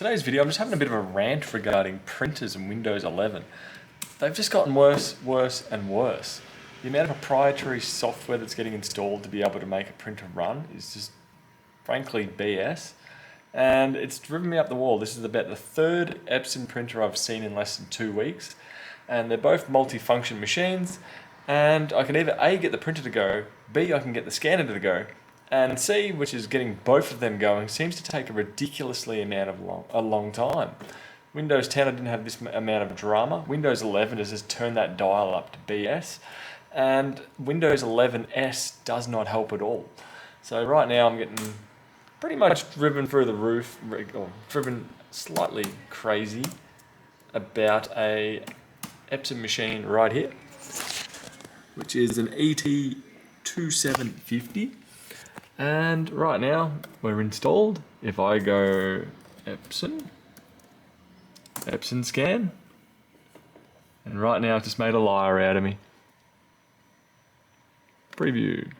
Today's video, I'm just having a bit of a rant regarding printers in Windows 11. They've just gotten worse, worse and worse. The amount of proprietary software that's getting installed to be able to make a printer run is just frankly BS. And it's driven me up the wall. This is about the third Epson printer I've seen in less than 2 weeks. And they're both multi-function machines. And I can either A, get the printer to go, B, I can get the scanner to go, and C, which is getting both of them going, seems to take a ridiculously long time. Windows 10, I didn't have this amount of drama. Windows 11 has just turned that dial up to BS. And Windows 11S does not help at all. So right now I'm getting pretty much driven through the roof, or driven slightly crazy about a Epson machine right here, which is an ET2750. And right now we're installed. If I go Epson scan, and right now it's just made a liar out of me. Preview.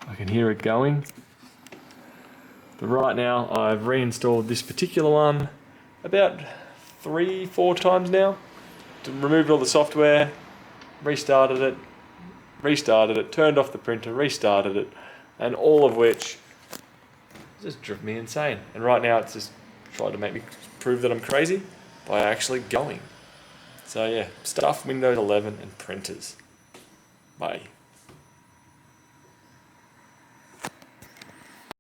I can hear it going. But right now I've reinstalled this particular one about 3-4 times now. Removed all the software, restarted it, turned off the printer, restarted it, and all of which just driven me insane. And right now it's just trying to make me prove that I'm crazy by actually going. So yeah, stuff Windows 11 and printers. Bye.